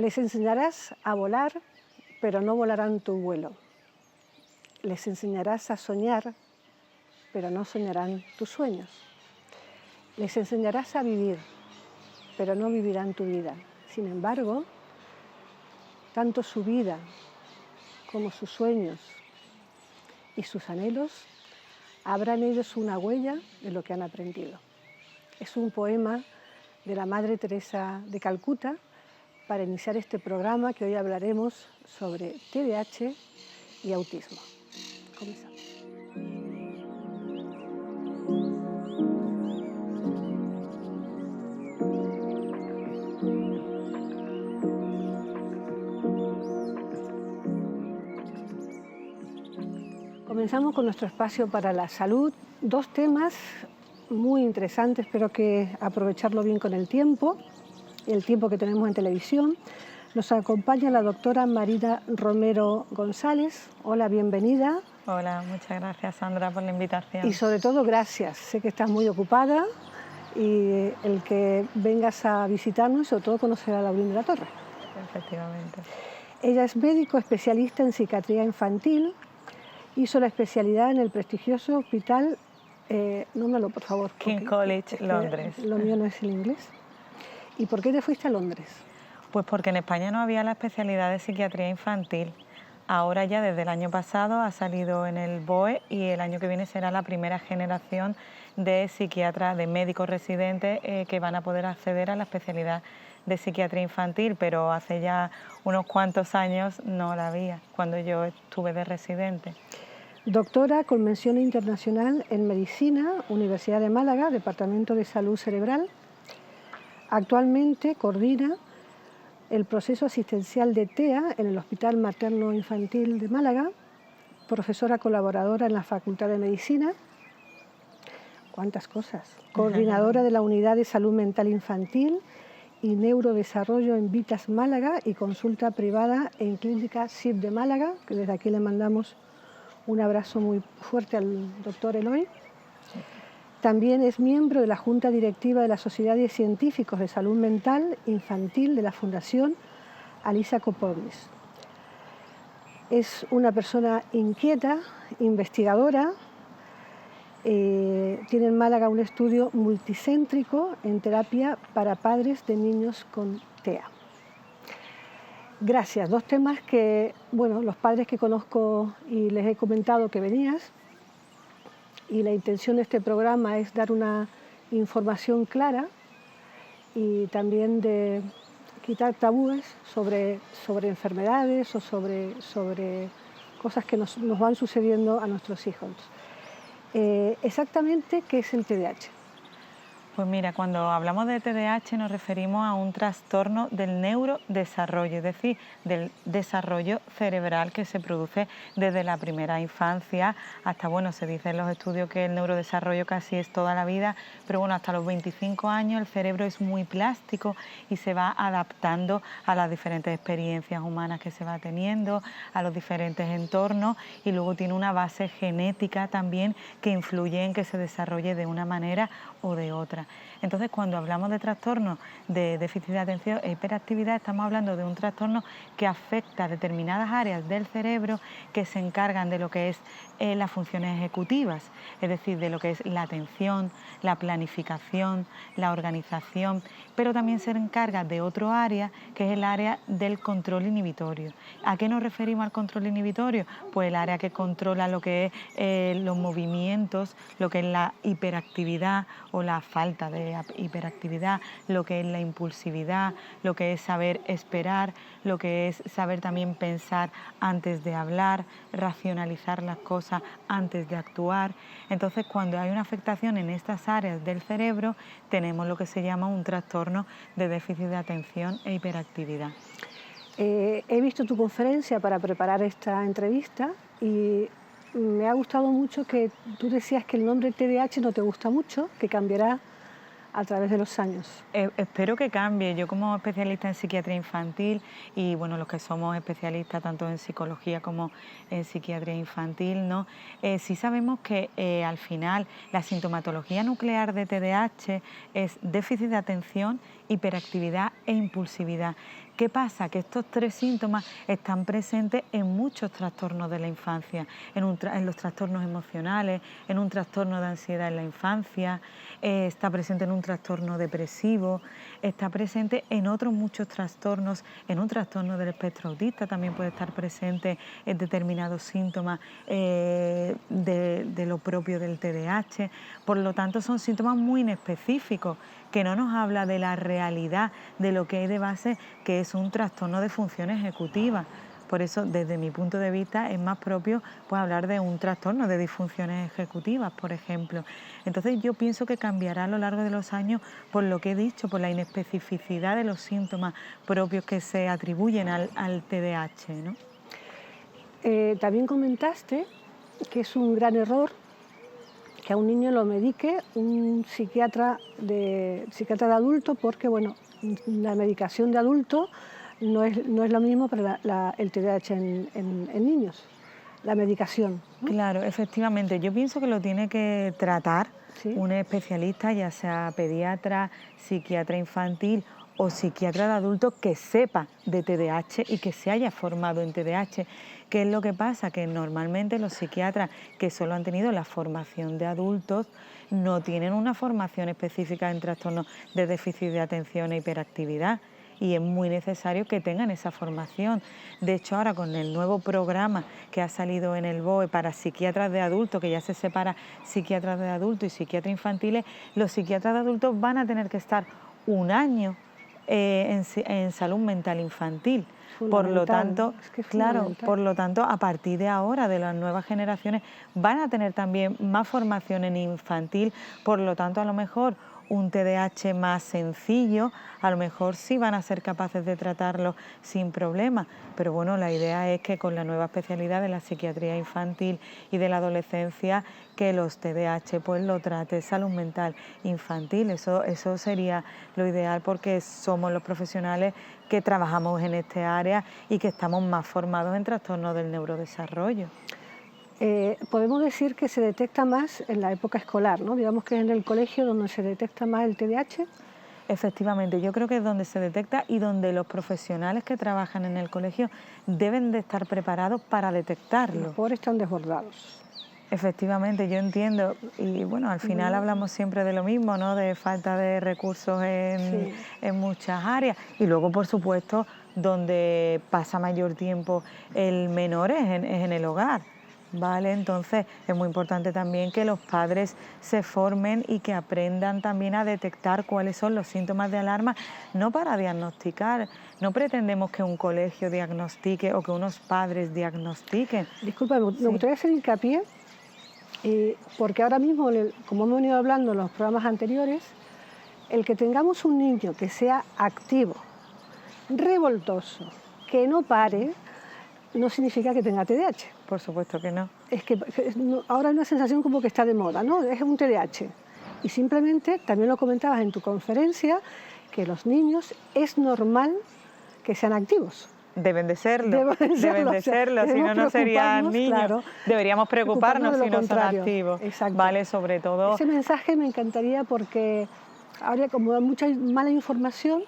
Les enseñarás a volar, pero no volarán tu vuelo. Les enseñarás a soñar, pero no soñarán tus sueños. Les enseñarás a vivir, pero no vivirán tu vida. Sin embargo, tanto su vida como sus sueños y sus anhelos habrán ellos una huella de lo que han aprendido. Es un poema de la Madre Teresa de Calcuta para iniciar este programa que hoy hablaremos sobre TDAH y autismo. Comenzamos. Comenzamos con nuestro espacio para la salud. Dos temas muy interesantes, espero que aprovecharlo bien con el tiempo que tenemos en televisión. Nos acompaña la doctora Marina Romero González. Hola, bienvenida. Hola, muchas gracias Sandra por la invitación. Y sobre todo gracias, sé que estás muy ocupada y el que vengas a visitarnos y sobre todo conocer a Laurín de la Torre. Efectivamente. Ella es médico especialista en psiquiatría infantil, hizo la especialidad en el prestigioso hospital, nómbralo por favor. King College, Londres. Lo mío no es el inglés. ¿Y por qué te fuiste a Londres? Pues porque en España no había la especialidad de psiquiatría infantil. Ahora ya desde el año pasado ha salido en el BOE y el año que viene será la primera generación de psiquiatras, de médicos residentes que van a poder acceder a la especialidad de psiquiatría infantil, pero hace ya unos cuantos años no la había, cuando yo estuve de residente. Doctora con mención internacional en Medicina, Universidad de Málaga, Departamento de Salud Cerebral. Actualmente coordina el proceso asistencial de TEA en el Hospital Materno Infantil de Málaga, profesora colaboradora en la Facultad de Medicina. ¿Cuántas cosas? Coordinadora de la Unidad de Salud Mental Infantil y Neurodesarrollo en Vitas Málaga y consulta privada en Clínica SIP de Málaga, que desde aquí le mandamos un abrazo muy fuerte al doctor Eloy. También es miembro de la Junta Directiva de la Sociedad de Científicos de Salud Mental Infantil de la Fundación Alisa Kopowicz. Es una persona inquieta, investigadora, tiene en Málaga un estudio multicéntrico en terapia para padres de niños con TEA. Gracias. Dos temas que, bueno, los padres que conozco y les he comentado que venías, y la intención de este programa es dar una información clara y también de quitar tabúes sobre enfermedades o sobre cosas que nos van sucediendo a nuestros hijos. Exactamente, ¿qué es el TDAH? Pues mira, cuando hablamos de TDAH nos referimos a un trastorno del neurodesarrollo, es decir, del desarrollo cerebral que se produce desde la primera infancia hasta, bueno, se dice en los estudios que el neurodesarrollo casi es toda la vida, pero bueno, hasta los 25 años el cerebro es muy plástico y se va adaptando a las diferentes experiencias humanas que se va teniendo, a los diferentes entornos y luego tiene una base genética también que influye en que se desarrolle de una manera o de otra. Entonces, cuando hablamos de trastornos de déficit de atención e hiperactividad, estamos hablando de un trastorno que afecta a determinadas áreas del cerebro que se encargan de lo que es las funciones ejecutivas, es decir, de lo que es la atención, la planificación, la organización, pero también se encarga de otro área que es el área del control inhibitorio. ¿A qué nos referimos al control inhibitorio? Pues el área que controla lo que es los movimientos, lo que es la hiperactividad o la falta de hiperactividad, lo que es la impulsividad, lo que es saber esperar, lo que es saber también pensar antes de hablar, racionalizar las cosas antes de actuar. Entonces, cuando hay una afectación en estas áreas del cerebro, tenemos lo que se llama un trastorno de déficit de atención e hiperactividad. He visto tu conferencia para preparar esta entrevista y me ha gustado mucho que tú decías que el nombre TDAH no te gusta mucho, que cambiará a través de los años. Espero que cambie. Yo como especialista en psiquiatría infantil y bueno, los que somos especialistas tanto en psicología como en psiquiatría infantil, ¿no? Sí sabemos que al final la sintomatología nuclear de TDAH es déficit de atención, hiperactividad e impulsividad, ¿Qué pasa? Que estos tres síntomas están presentes en muchos trastornos de la infancia, en los trastornos emocionales, en un trastorno de ansiedad en la infancia, está presente en un trastorno depresivo, está presente en otros muchos trastornos, en un trastorno del espectro autista también puede estar presente en determinados síntomas de lo propio del TDAH. Por lo tanto, son síntomas muy inespecíficos, que no nos habla de la realidad de lo que hay de base, que es un trastorno de función ejecutiva. Por eso, desde mi punto de vista, es más propio pues, hablar de un trastorno de disfunciones ejecutivas, por ejemplo. Entonces, yo pienso que cambiará a lo largo de los años por lo que he dicho, por la inespecificidad de los síntomas propios que se atribuyen al TDAH, ¿no? También comentaste que es un gran error que a un niño lo medique un psiquiatra de adulto, porque bueno, la medicación de adulto no es lo mismo para el TDAH en niños, la medicación, ¿no? Claro, efectivamente, yo pienso que lo tiene que tratar un especialista, ya sea pediatra, psiquiatra infantil o psiquiatra de adultos que sepa de TDAH y que se haya formado en TDAH. ¿Qué es lo que pasa? Que normalmente los psiquiatras que solo han tenido la formación de adultos no tienen una formación específica en trastornos de déficit de atención e hiperactividad. Y es muy necesario que tengan esa formación. De hecho, ahora con el nuevo programa que ha salido en el BOE para psiquiatras de adultos, que ya se separa psiquiatras de adultos y psiquiatras infantiles, los psiquiatras de adultos van a tener que estar un año en salud mental infantil. Por lo tanto, claro, por lo tanto, a partir de ahora, de las nuevas generaciones, van a tener también más formación en infantil, por lo tanto, a lo mejor un TDAH más sencillo, a lo mejor sí van a ser capaces de tratarlo sin problema, pero bueno, la idea es que con la nueva especialidad de la psiquiatría infantil y de la adolescencia, que los TDAH pues lo trate salud mental infantil, eso sería lo ideal, porque somos los profesionales que trabajamos en este área y que estamos más formados en trastornos del neurodesarrollo. Podemos decir que se detecta más en la época escolar, ¿no? Digamos que es en el colegio donde se detecta más el TDAH. Efectivamente, yo creo que es donde se detecta y donde los profesionales que trabajan en el colegio deben de estar preparados para detectarlo. Los pobres están desbordados. Efectivamente, yo entiendo, y bueno, al final hablamos siempre de lo mismo, ¿no? De falta de recursos en muchas áreas, y luego, por supuesto, donde pasa mayor tiempo el menor es en el hogar. Vale, entonces es muy importante también que los padres se formen y que aprendan también a detectar cuáles son los síntomas de alarma, no para diagnosticar. No pretendemos que un colegio diagnostique o que unos padres diagnostiquen. Disculpa, me gustaría hacer hincapié, porque ahora mismo, como hemos venido hablando en los programas anteriores, el que tengamos un niño que sea activo, revoltoso, que no pare, no significa que tenga TDAH. Por supuesto que no. Es que ahora hay una sensación como que está de moda, ¿no? Es un TDAH. Y simplemente, también lo comentabas en tu conferencia, que los niños es normal que sean activos. Deben de serlo, si no, no serían niños. Claro, deberíamos preocuparnos si no son activos. Exacto. Vale, sobre todo. Ese mensaje me encantaría, porque ahora como mucha mala información,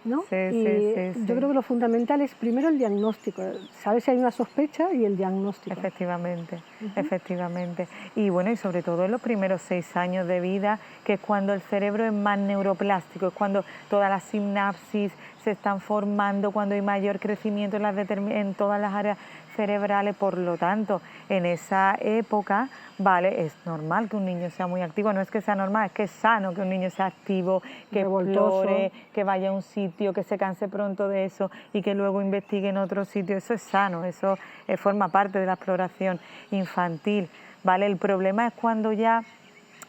¿no? Yo creo que lo fundamental es primero el diagnóstico, saber si hay una sospecha y el diagnóstico. Efectivamente, efectivamente. Y bueno, y sobre todo en los primeros 6 años de vida, que es cuando el cerebro es más neuroplástico, es cuando todas las sinapsis se están formando, cuando hay mayor crecimiento en todas las áreas cerebrales. Por lo tanto, en esa época, vale, es normal que un niño sea muy activo. No es que sea normal, es que es sano que un niño sea activo, que explore, que vaya a un sitio, que se canse pronto de eso y que luego investigue en otro sitio. Eso es sano, eso forma parte de la exploración infantil, ¿vale? El problema es cuando ya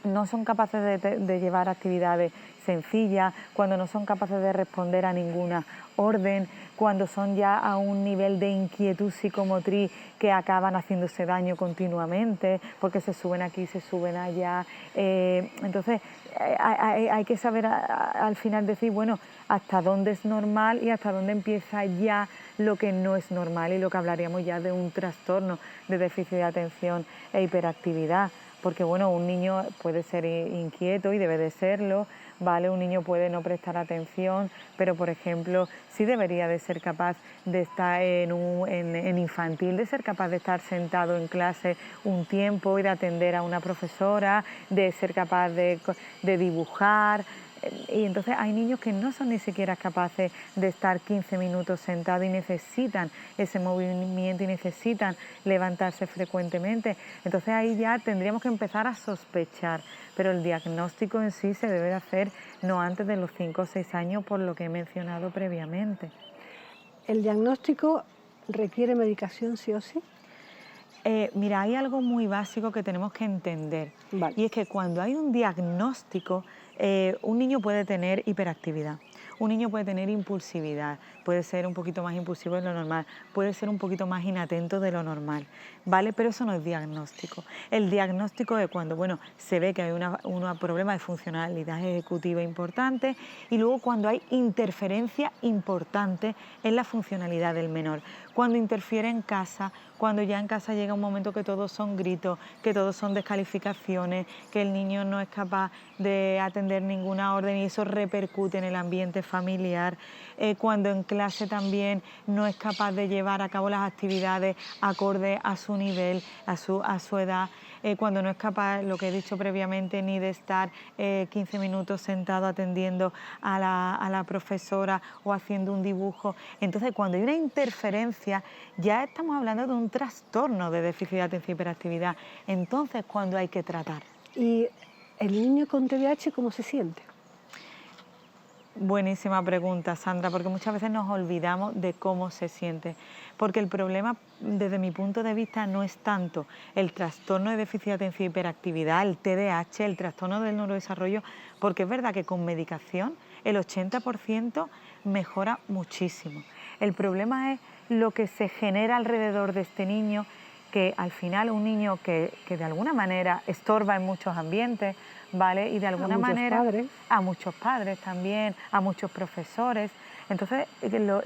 no son capaces de llevar actividades sencillas, cuando no son capaces de responder a ninguna orden, cuando son ya a un nivel de inquietud psicomotriz que acaban haciéndose daño continuamente, porque se suben aquí, se suben allá. Entonces hay que saber al final decir, bueno, hasta dónde es normal y hasta dónde empieza ya lo que no es normal, y lo que hablaríamos ya de un trastorno de déficit de atención e hiperactividad. porque bueno, un niño puede ser inquieto y debe de serlo, ¿vale? Un niño puede no prestar atención, pero por ejemplo, sí debería de ser capaz de estar en infantil, de ser capaz de estar sentado en clase un tiempo y de atender a una profesora, de ser capaz de dibujar. Y entonces hay niños que no son ni siquiera capaces de estar 15 minutos sentados y necesitan ese movimiento y necesitan levantarse frecuentemente. Entonces ahí ya tendríamos que empezar a sospechar, pero el diagnóstico en sí se debe de hacer no antes de los 5 o 6 años, por lo que he mencionado previamente. ¿El diagnóstico requiere medicación sí o sí? Mira, hay algo muy básico que tenemos que entender, Vale. y es que cuando hay un diagnóstico, un niño puede tener hiperactividad, un niño puede tener impulsividad, puede ser un poquito más impulsivo de lo normal, puede ser un poquito más inatento de lo normal, ¿vale? Pero eso no es diagnóstico. El diagnóstico es cuando, bueno, se ve que hay un problema de funcionalidad ejecutiva importante, y luego cuando hay interferencia importante en la funcionalidad del menor, cuando interfiere en casa, cuando ya en casa llega un momento que todos son gritos, que todos son descalificaciones, que el niño no es capaz de atender ninguna orden y eso repercute en el ambiente familiar, cuando en clase también no es capaz de llevar a cabo las actividades acorde a su nivel, a su edad, cuando no es capaz, lo que he dicho previamente, ni de estar 15 minutos sentado atendiendo a la profesora o haciendo un dibujo. Entonces, cuando hay una interferencia, ya estamos hablando de un trastorno de déficit de atención y hiperactividad. Entonces, cuando hay que tratar. ¿Y el niño con TDAH cómo se siente? Buenísima pregunta, Sandra, porque muchas veces nos olvidamos de cómo se siente, porque el problema, desde mi punto de vista, no es tanto el trastorno de déficit de atención y hiperactividad, el TDAH, el trastorno del neurodesarrollo, porque es verdad que con medicación el 80% mejora muchísimo. El problema es lo que se genera alrededor de este niño, que al final un niño que de alguna manera estorba en muchos ambientes, ¿vale? Y de alguna manera a muchos padres también, a muchos profesores. Entonces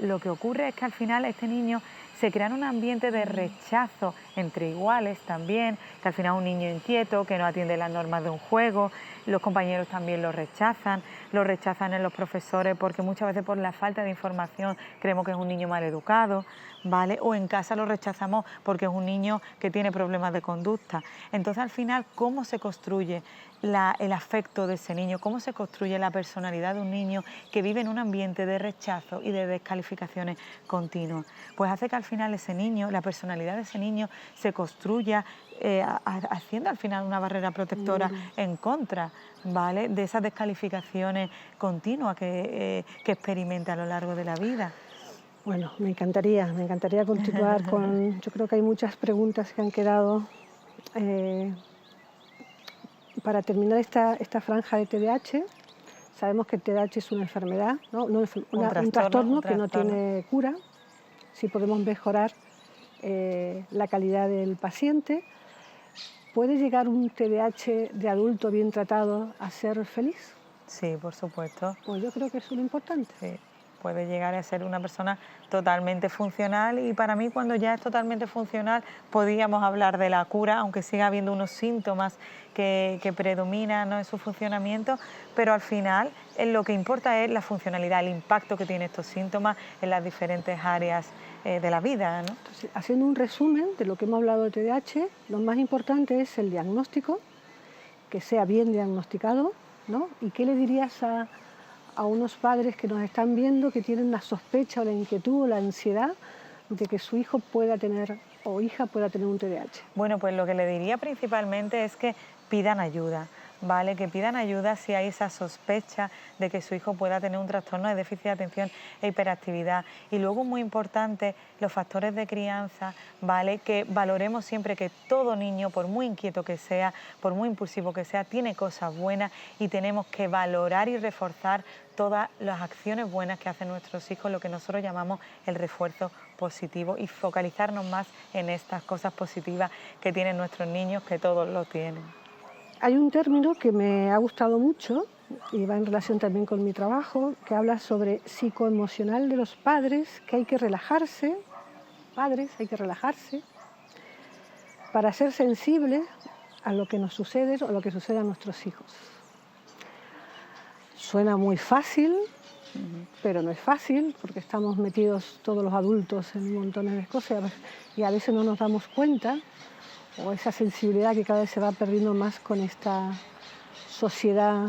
lo que ocurre es que al final este niño se crea en un ambiente de rechazo entre iguales también, que al final es un niño inquieto, que no atiende las normas de un juego, los compañeros también lo rechazan en los profesores, porque muchas veces por la falta de información creemos que es un niño mal educado, ¿vale? O en casa lo rechazamos porque es un niño que tiene problemas de conducta. Entonces al final, ¿cómo se construye el afecto de ese niño? ¿Cómo se construye la personalidad de un niño que vive en un ambiente de rechazo y de descalificaciones continuas? Pues hace que al final ese niño, la personalidad de ese niño se construya haciendo al final una barrera protectora en contra, ¿vale?, de esas descalificaciones continuas que experimenta a lo largo de la vida. Bueno, me encantaría continuar con... Yo creo que hay muchas preguntas que han quedado. Para terminar esta franja de TDAH, sabemos que el TDAH es una enfermedad, ¿no? Un trastorno que no tiene cura. Si podemos mejorar la calidad del paciente, ¿puede llegar un TDAH de adulto bien tratado a ser feliz? Sí, por supuesto. Pues yo creo que eso es lo importante. Sí. Puede llegar a ser una persona totalmente funcional, y para mí cuando ya es totalmente funcional podríamos hablar de la cura, aunque siga habiendo unos síntomas que predominan, ¿no?, en su funcionamiento, pero al final lo que importa es la funcionalidad, el impacto que tienen estos síntomas en las diferentes áreas de la vida, ¿no? Entonces, haciendo un resumen de lo que hemos hablado de TDAH, lo más importante es el diagnóstico, que sea bien diagnosticado, ¿no? ¿Y qué le dirías a unos padres que nos están viendo, que tienen la sospecha o la inquietud o la ansiedad de que su hijo pueda tener o hija pueda tener un TDAH? Bueno, pues lo que le diría principalmente es que pidan ayuda, ¿vale? Que pidan ayuda si hay esa sospecha de que su hijo pueda tener un trastorno de déficit de atención e hiperactividad. Y luego, muy importante, los factores de crianza, ¿vale? Que valoremos siempre que todo niño, por muy inquieto que sea, por muy impulsivo que sea, tiene cosas buenas, y tenemos que valorar y reforzar todas las acciones buenas que hacen nuestros hijos, lo que nosotros llamamos el refuerzo positivo, y focalizarnos más en estas cosas positivas que tienen nuestros niños, que todos lo tienen. Hay un término que me ha gustado mucho y va en relación también con mi trabajo, que habla sobre psicoemocional de los padres, que hay que relajarse, padres, hay que relajarse, para ser sensibles a lo que nos sucede o lo que sucede a nuestros hijos. Suena muy fácil, pero no es fácil porque estamos metidos todos los adultos en montones de cosas y a veces no nos damos cuenta, o esa sensibilidad que cada vez se va perdiendo más con esta sociedad.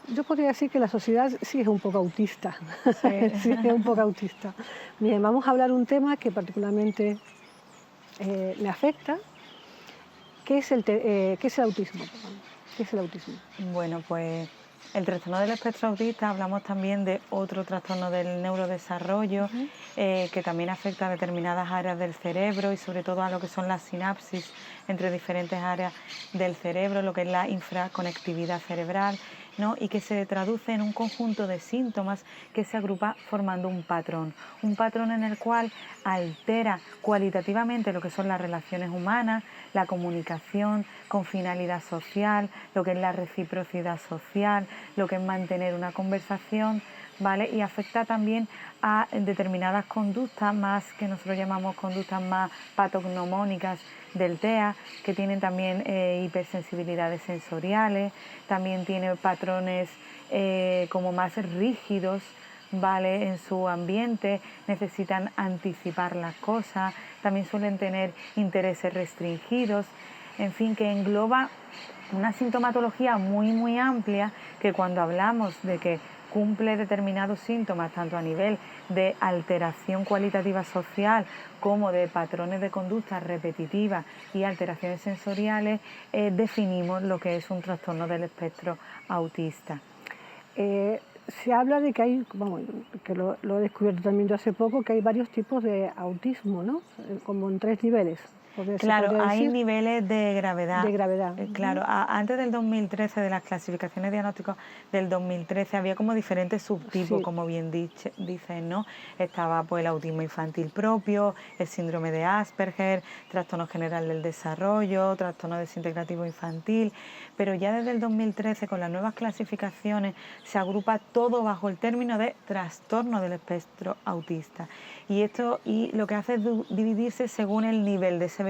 Yo podría decir que la sociedad sí es un poco autista, Sí. sí es un poco autista. Bien, vamos a hablar un tema que particularmente me afecta, que es ¿qué es el autismo? Perdón. ¿Qué es el autismo? Bueno, pues el trastorno del espectro autista, hablamos también de otro trastorno del neurodesarrollo que también afecta a determinadas áreas del cerebro y sobre todo a lo que son las sinapsis entre diferentes áreas del cerebro, lo que es la infraconectividad cerebral, ¿no? Y que se traduce en un conjunto de síntomas que se agrupa formando un patrón en el cual altera cualitativamente lo que son las relaciones humanas, la comunicación con finalidad social, lo que es la reciprocidad social, lo que es mantener una conversación, ¿vale? Y afecta también a determinadas conductas más que nosotros llamamos conductas más patognomónicas del TEA, que tienen también hipersensibilidades sensoriales, también tiene patrones como más rígidos, ¿vale? En su ambiente, necesitan anticipar las cosas, también suelen tener intereses restringidos, en fin, que engloba una sintomatología muy amplia que cuando hablamos de que cumple determinados síntomas, tanto a nivel de alteración cualitativa social como de patrones de conducta repetitivas y alteraciones sensoriales, definimos lo que es un trastorno del espectro autista. Se habla de que hay, vamos, que lo he descubierto también yo hace poco, que hay varios tipos de autismo, ¿no? Como en 3 niveles. Claro, hay niveles de gravedad. De gravedad. Claro, antes del 2013, de las clasificaciones diagnósticas del 2013, había como diferentes subtipos, Sí. como bien dicen, ¿no? Estaba pues el autismo infantil propio, el síndrome de Asperger, trastorno general del desarrollo, trastorno desintegrativo infantil, pero ya desde el 2013, con las nuevas clasificaciones, se agrupa todo bajo el término de trastorno del espectro autista. Y lo que hace es dividirse según el nivel de severidad.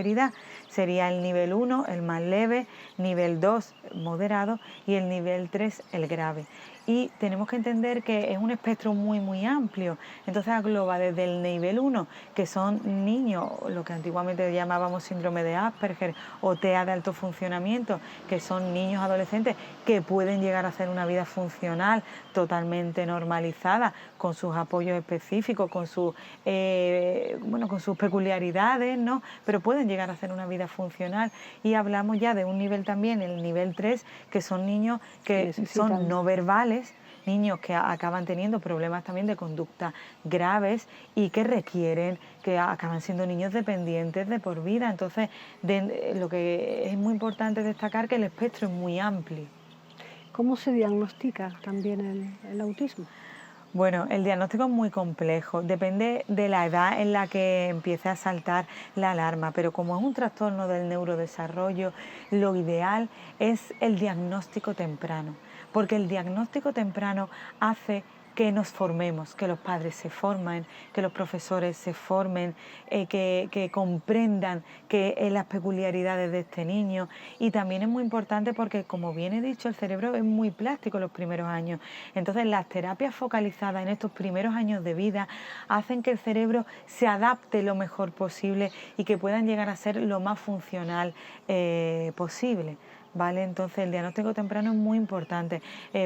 Sería el nivel 1, el más leve, nivel 2, moderado, y el nivel 3, el grave. Y tenemos que entender que es un espectro muy amplio. Entonces engloba desde el nivel 1, que son niños, lo que antiguamente llamábamos síndrome de Asperger o TEA de alto funcionamiento, que son niños adolescentes que pueden llegar a hacer una vida funcional totalmente normalizada, con sus apoyos específicos, con sus peculiaridades, ¿no? Pero pueden llegar a hacer una vida funcional. Y hablamos ya de un nivel también, el nivel 3, que son niños que son no verbales, niños que acaban teniendo problemas también de conducta graves y que acaban siendo niños dependientes de por vida. Entonces, lo que es muy importante destacar que el espectro es muy amplio. ¿Cómo se diagnostica también el autismo? Bueno, el diagnóstico es muy complejo, depende de la edad en la que empiece a saltar la alarma, pero como es un trastorno del neurodesarrollo, lo ideal es el diagnóstico temprano, porque el diagnóstico temprano hace que nos formemos, que los padres se formen, que los profesores se formen, que comprendan las peculiaridades de este niño. Y también es muy importante porque, como bien he dicho, el cerebro es muy plástico en los primeros años. Entonces, las terapias focalizadas en estos primeros años de vida hacen que el cerebro se adapte lo mejor posible y que puedan llegar a ser lo más funcional posible. ¿Vale? Entonces el diagnóstico temprano es muy importante.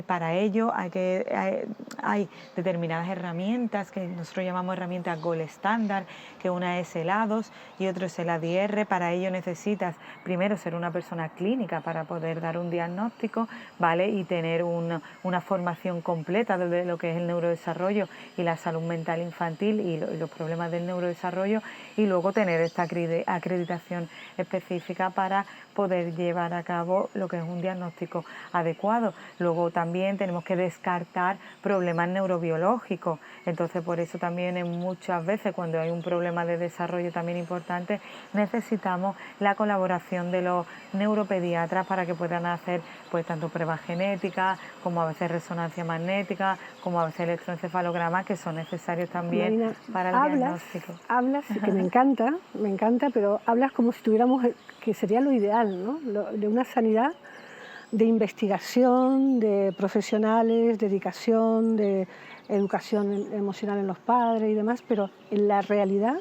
Para ello hay determinadas herramientas que nosotros llamamos herramientas Gold Standard, que una es el A2 y otro es el ADR. Para ello necesitas primero ser una persona clínica para poder dar un diagnóstico, ¿vale? Y tener una formación completa de lo que es el neurodesarrollo y la salud mental infantil y los problemas del neurodesarrollo, y luego tener esta acreditación específica para poder llevar a cabo luego lo que es un diagnóstico adecuado. Luego también tenemos que descartar problemas neurobiológicos. Entonces, por eso también muchas veces cuando hay un problema de desarrollo también importante, necesitamos la colaboración de los neuropediatras para que puedan hacer pues tanto pruebas genéticas como a veces resonancia magnética, como a veces electroencefalogramas, que son necesarios también Marina, para el diagnóstico. Hablas, que me encanta, pero hablas como si tuviéramos, que sería lo ideal, ¿no? De una sanidad de investigación, de profesionales, dedicación, de educación emocional en los padres y demás, pero en la realidad,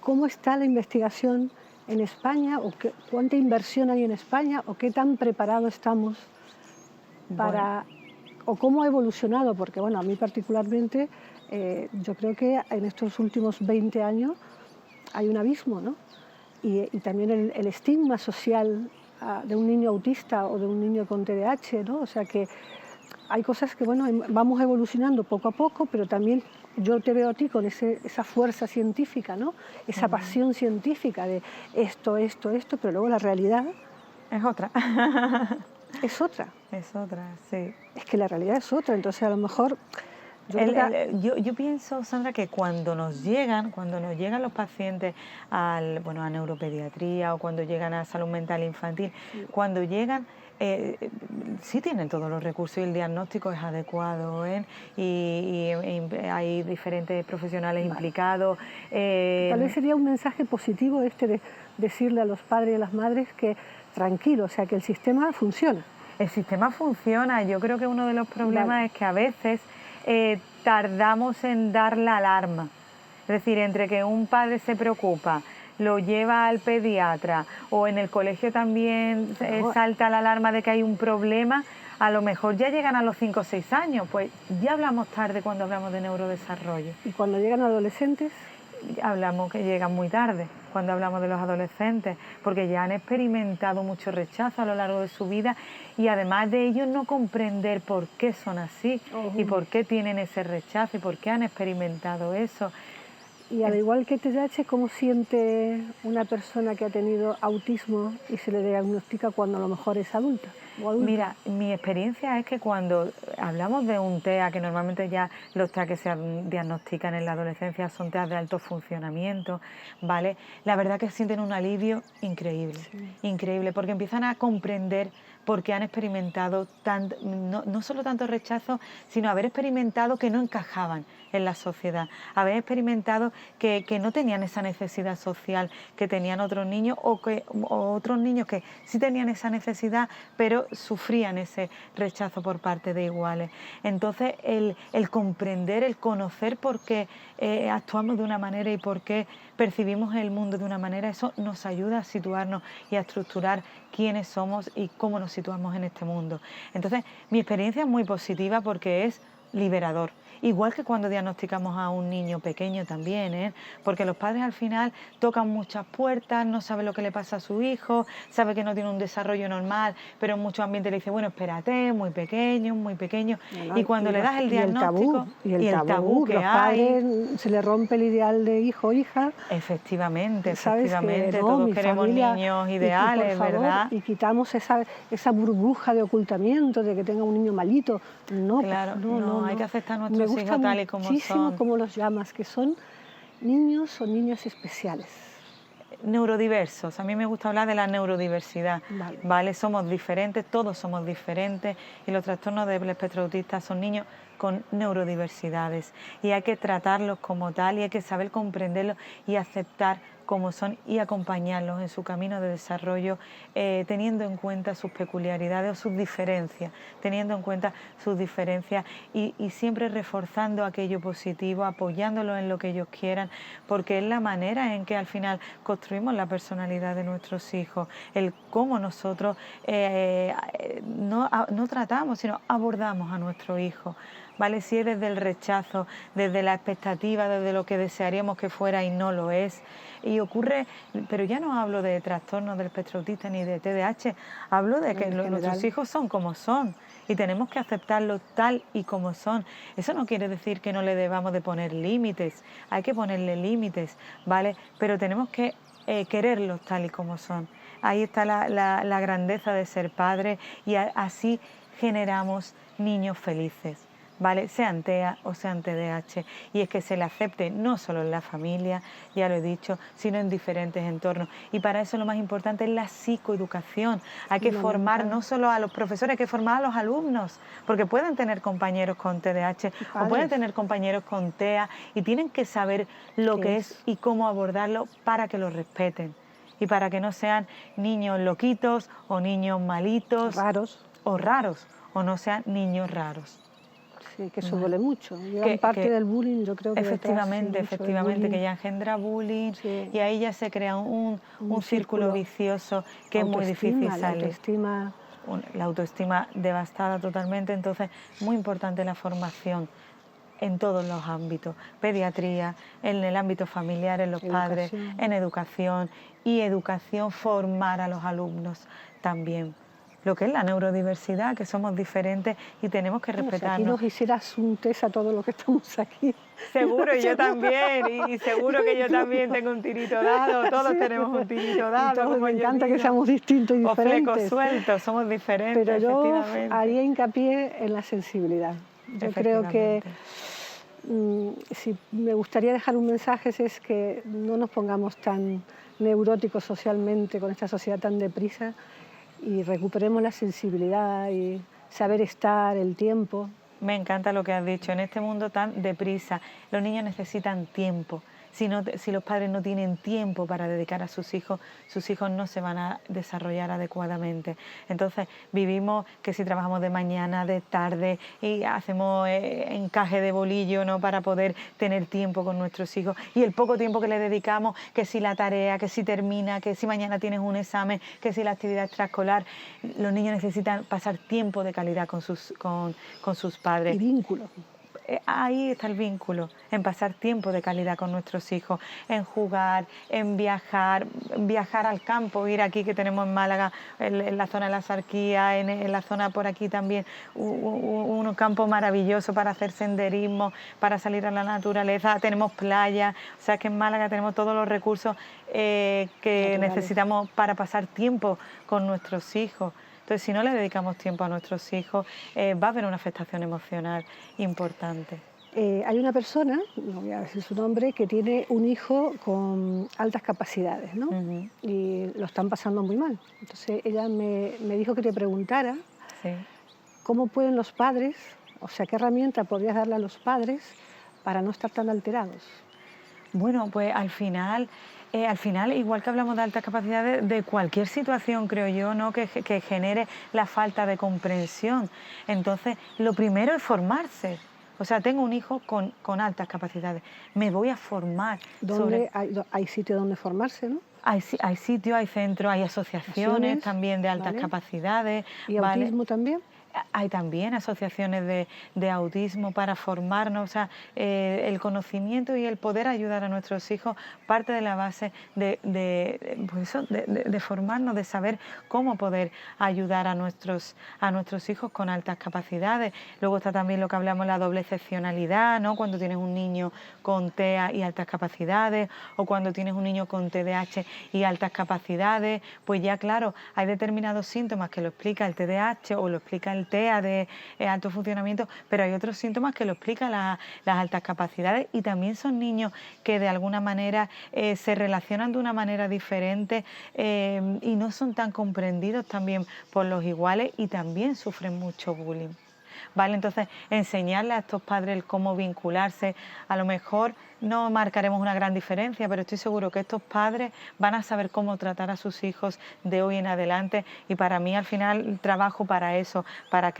¿cómo está la investigación en España? ¿O cuánta inversión hay en España? ¿O qué tan preparados estamos para... Bueno. ¿O cómo ha evolucionado? Porque, bueno, a mí particularmente, yo creo que en estos últimos 20 años hay un abismo, ¿no? Y también el estigma social de un niño autista o de un niño con TDAH, ¿no? O sea que hay cosas que, bueno, vamos evolucionando poco a poco, pero también yo te veo a ti con esa fuerza científica, ¿no? Esa pasión científica de esto, pero luego la realidad... Es otra. Es otra. Es otra, sí. Es que la realidad es otra, entonces a lo mejor... Yo pienso, Sandra, que cuando nos llegan los pacientes a neuropediatría o cuando llegan a salud mental infantil, sí. Cuando llegan, sí tienen todos los recursos y el diagnóstico es adecuado, y hay diferentes profesionales implicados. Tal vez sería un mensaje positivo de decirle a los padres y a las madres que tranquilo, o sea, que el sistema funciona. El sistema funciona. Yo creo que uno de los problemas es que a veces tardamos en dar la alarma. Es decir, entre que un padre se preocupa, lo lleva al pediatra o en el colegio también salta la alarma de que hay un problema, a lo mejor ya llegan a los 5 o 6 años, pues ya hablamos tarde cuando hablamos de neurodesarrollo. ¿Y cuando llegan adolescentes? Hablamos que llegan muy tarde cuando hablamos de los adolescentes, porque ya han experimentado mucho rechazo a lo largo de su vida y además de ellos no comprender por qué son así y por qué tienen ese rechazo y por qué han experimentado eso. Y al igual que TDAH, ¿cómo siente una persona que ha tenido autismo y se le diagnostica cuando a lo mejor es adulta o adulto? Mira, mi experiencia es que cuando hablamos de un TEA, que normalmente ya los TEA que se diagnostican en la adolescencia son TEA de alto funcionamiento, ¿vale? La verdad que sienten un alivio increíble, increíble, porque empiezan a comprender porque han experimentado no solo tanto rechazo, sino haber experimentado que no encajaban en la sociedad, haber experimentado que no tenían esa necesidad social que tenían otros niños o otros niños que sí tenían esa necesidad, pero sufrían ese rechazo por parte de iguales. Entonces, el comprender, el conocer por qué actuamos de una manera y por qué percibimos el mundo de una manera, eso nos ayuda a situarnos y a estructurar quiénes somos y cómo nos situamos en este mundo. Entonces, mi experiencia es muy positiva porque es liberador. Igual que cuando diagnosticamos a un niño pequeño también, porque los padres al final tocan muchas puertas, no saben lo que le pasa a su hijo, sabe que no tiene un desarrollo normal, pero en muchos ambientes le dice, bueno, espérate, muy pequeño, y cuando le das el diagnóstico y el tabú que los padres se le rompe el ideal de hijo o hija. Efectivamente, todos queremos niños ideales, ¿verdad? Y quitamos esa burbuja de ocultamiento de que tenga un niño malito. No, claro, no, hay que aceptar nuestros hijos tal y como son. Me gusta muchísimo cómo los llamas, que son niños o niñas especiales. Neurodiversos, a mí me gusta hablar de la neurodiversidad, ¿vale? Somos diferentes, todos somos diferentes y los trastornos del espectro autista son niños con neurodiversidades y hay que tratarlos como tal y hay que saber comprenderlos y aceptar como son y acompañarlos en su camino de desarrollo, teniendo en cuenta sus peculiaridades o sus diferencias, y siempre reforzando aquello positivo, apoyándolos en lo que ellos quieran, porque es la manera en que al final construimos la personalidad de nuestros hijos, el cómo nosotros no tratamos, sino abordamos a nuestro hijo. ¿Vale? Si es desde el rechazo, desde la expectativa, desde lo que desearíamos que fuera y no lo es. Y ocurre, pero ya no hablo de trastornos del espectro autista ni de TDAH, hablo de que nuestros hijos son como son y tenemos que aceptarlos tal y como son. Eso no quiere decir que no le debamos de poner límites, hay que ponerle límites, ¿vale? Pero tenemos que quererlos tal y como son. Ahí está la grandeza de ser padre y así generamos niños felices, ¿vale? Sean TEA o sean TDAH. Y es que se le acepte no solo en la familia, ya lo he dicho, sino en diferentes entornos. Y para eso lo más importante es la psicoeducación. Hay que formar no solo a los profesores, hay que formar a los alumnos, porque pueden tener compañeros con TDAH o pueden tener compañeros con TEA y tienen que saber lo que es y cómo abordarlo para que lo respeten. Y para que no sean niños loquitos o niños malitos. Raros. O raros, o no sean niños raros. Sí, que eso duele mucho. Llevan parte del bullying, yo creo que efectivamente, que ya engendra bullying y ahí ya se crea un círculo vicioso que es muy difícil salir. La autoestima devastada totalmente, entonces muy importante la formación en todos los ámbitos, pediatría, en el ámbito familiar, en los padres, en educación y educación, formar a los alumnos también. Lo que es la neurodiversidad, que somos diferentes y tenemos que respetarnos. Si aquí nos hicieras un test a todos los que estamos aquí. Seguro, yo también, y seguro que yo también tengo un tirito dado, todos tenemos un tirito dado. Me encanta que seamos distintos y diferentes. O flecos sueltos, somos diferentes, pero yo haría hincapié en la sensibilidad. Yo creo que si me gustaría dejar un mensaje es que no nos pongamos tan neuróticos socialmente con esta sociedad tan deprisa y recuperemos la sensibilidad y saber estar, el tiempo. Me encanta lo que has dicho, en este mundo tan deprisa, los niños necesitan tiempo. Si los padres no tienen tiempo para dedicar a sus hijos no se van a desarrollar adecuadamente. Entonces vivimos que si trabajamos de mañana, de tarde y hacemos encaje de bolillo, ¿no?, para poder tener tiempo con nuestros hijos, y el poco tiempo que le dedicamos, que si la tarea, que si termina, que si mañana tienes un examen, que si la actividad extraescolar, los niños necesitan pasar tiempo de calidad con sus padres. Y vínculo. Ahí está el vínculo, en pasar tiempo de calidad con nuestros hijos, en jugar, en viajar al campo, ir aquí que tenemos en Málaga, en la zona de la Sarquía, en la zona por aquí también, un campo maravilloso para hacer senderismo, para salir a la naturaleza, tenemos playa, o sea que en Málaga tenemos todos los recursos que necesitamos para pasar tiempo con nuestros hijos. Entonces, si no le dedicamos tiempo a nuestros hijos, va a haber una afectación emocional importante. Hay una persona, no voy a decir su nombre, que tiene un hijo con altas capacidades, ¿no? Y lo están pasando muy mal. Entonces, ella me dijo que te preguntara cómo pueden los padres, o sea, qué herramienta podrías darle a los padres para no estar tan alterados. Bueno, pues al final, igual que hablamos de altas capacidades, de cualquier situación, creo yo, ¿no?, que genere la falta de comprensión. Entonces, lo primero es formarse. O sea, tengo un hijo con altas capacidades, me voy a formar. Hay sitios donde formarse, ¿no? Hay sitios, hay centros, hay asociaciones también de altas capacidades. ¿Y autismo también? Hay también asociaciones de autismo para formarnos, o sea, el conocimiento y el poder ayudar a nuestros hijos parte de la base de formarnos, de saber cómo poder ayudar a nuestros hijos con altas capacidades. Luego está también lo que hablamos, la doble excepcionalidad, ¿no?, cuando tienes un niño con TEA y altas capacidades, o cuando tienes un niño con TDAH y altas capacidades, pues ya claro, hay determinados síntomas que lo explica el TDAH o lo explica el TEA de alto funcionamiento, pero hay otros síntomas que lo explican las altas capacidades, y también son niños que de alguna manera se relacionan de una manera diferente y no son tan comprendidos también por los iguales y también sufren mucho bullying. ¿Vale? Entonces, enseñarle a estos padres cómo vincularse, a lo mejor no marcaremos una gran diferencia, pero estoy seguro que estos padres van a saber cómo tratar a sus hijos de hoy en adelante, y para mí al final trabajo para eso, para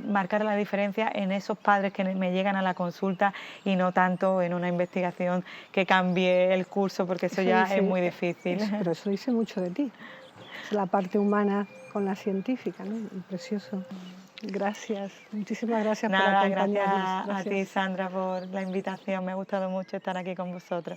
marcar la diferencia en esos padres que me llegan a la consulta y no tanto en una investigación que cambie el curso, porque eso ya es muy difícil. Pero eso dice mucho de ti, es la parte humana con la científica, ¿no? Precioso. Gracias, muchísimas gracias por acompañarnos. Gracias a ti, Sandra, por la invitación. Me ha gustado mucho estar aquí con vosotros.